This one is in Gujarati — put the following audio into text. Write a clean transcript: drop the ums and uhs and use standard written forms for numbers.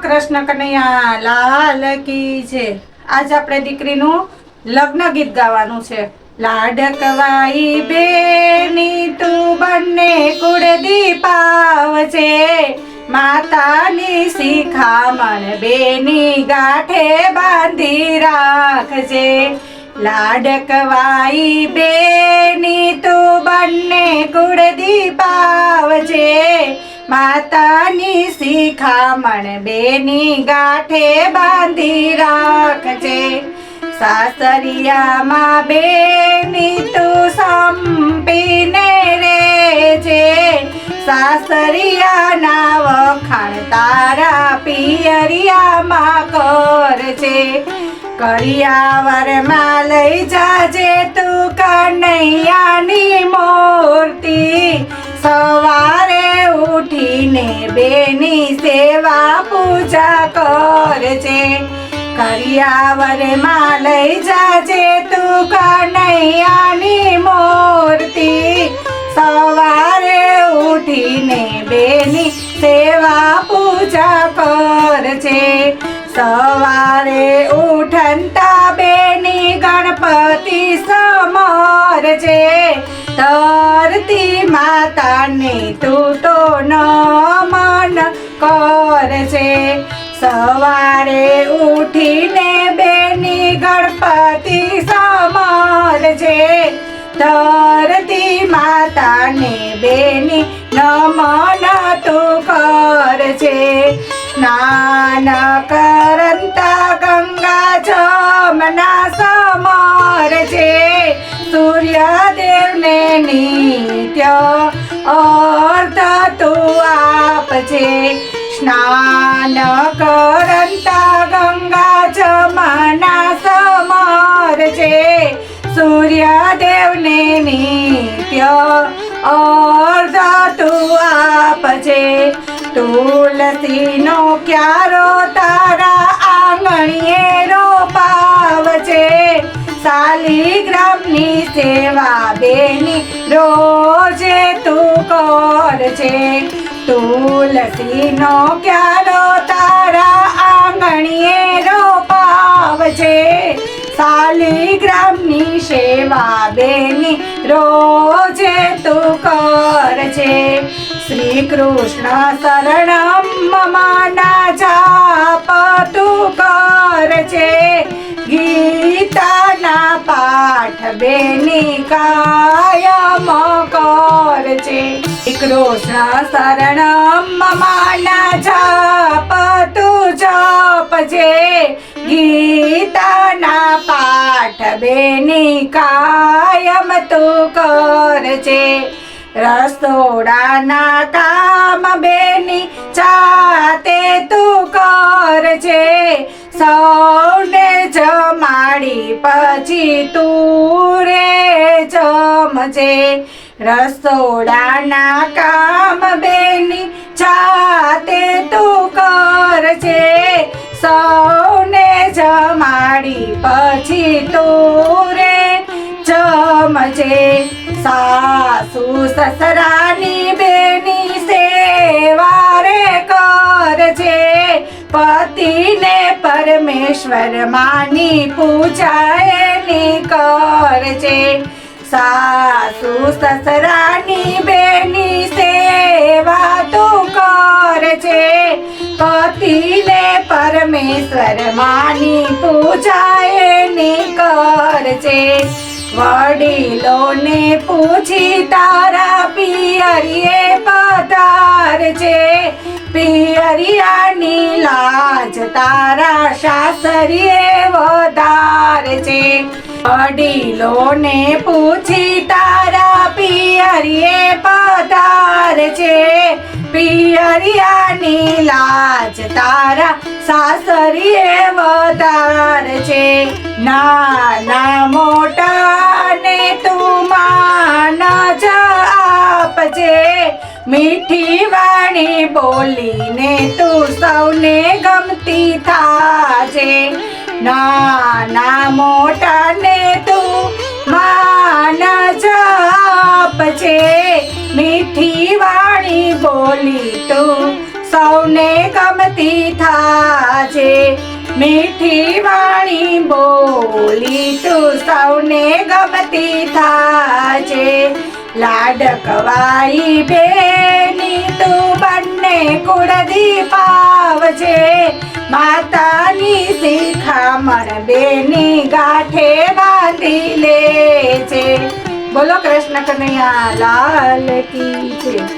કૃષ્ણ કનૈયા લાલ કી છે। આજ આપણે દીકરીનું લગ્ન ગીત ગાવાનું છે। લાડકવાઈ બેની તું બંને કુળ દીપાવજે, માતાની શિખામણ બેની ગાંઠે બાંધી રાખજે। લાડકવાઈ બેની તું બંને કુળ દીપાવજે, માતાની શિખામણ બેની ગાંઠે બાંધી રાખજે। સાસરિયામાં બેની તું સંપીને રેજે, સાસરિયાના વખાણ તારા પિયરિયામાં કરજે। કરિયાવરમાં લઈ જાજે તું કનૈયાની મૂર્તિ, સવારે ઉઠીને બેની સેવા પૂજા કરજે। કરિયાવરમાં લઈ જાજે તું કનૈયાની મૂર્તિ, સવારે ઉઠીને બેની સેવા પૂજા કરજે। સવારે ઉઠનતા બેની ગણપતિ સમરજે, ધરતી માતાને તું તો નમન કરજે। સવારે ઉઠીને બેની ગણપતિ સમરજે, ધરતી માતાને બેની નમન તું કરજે। સ્નાન કરંતા ગંગા જમના સમરજે, સૂર્યદેવને નિત્ય અર્ધ તું આપજે। સ્નાન કરંતા ગંગા જમના સમરજે, સૂર્યદેવને નિત્ય અર્ધ તું આપજે। તુલસીનો ક્યારો તારા આંગણીએ રોપાવજે, શાલિગ્રામની સેવા બેની રોજે તું કરજે। તુલસીનો ક્યારો તારા આંગણીએ રોપાવજે, શાલિગ્રામની સેવા બેની રોજે તું કરજે। શ્રી કૃષ્ણ શરણમ મમના જાપ તું કરજે, ગીતાના પાઠ બેની કાયમ કરજે। શ્રી કૃષ્ણ શરણમ મમના જાપ તું જપજે, ગીતાના પાઠ બેની કાયમ તું કરજે। રસોડાના કામ બેની જાતે તું કરજે, સૌને જમાડી પછી તું રે જમજે। રસોડાના કામ બેની જાતે તું કરજે, સૌને જમાડી પછી તું રે જમજે। સાસુ સસરાની બેની સેવા રે કરજે, પતિને પરમેશ્વર માની પૂજા એની કરજે। સાસુ સસરાની બેની સેવા તું કરજે, પતિને પરમેશ્વર માની પૂજા એની કરજે। વડીલોને પૂછી તારા પિયરીએ પધારજે, પિયરિયાની લાજ તારા સાસરીએ વધારજે। વડીલોને પૂછી તારા પિયરીએ પધારજે, પિયરિયાની લાજ તારા સાસરીએ વધારજે। નાના મોટાને તું માન જ આપજે, મીઠી વાણી બોલીને તું સૌને ગમતી થાજે। નાના મોટાને તું માન જ આપજે, મીઠી વાણી બોલી તું સૌને ગમતી થાજે મીઠી વાણી બોલી તું સૌને ગમતી થાજે લાડકવાઈ બેની તું બંને કુળદી પાવજે માતાની શિખામણ બેની ગાંઠે બાંધી લેજે. બોલો કૃષ્ણ કનૈયા લાલ કી જય.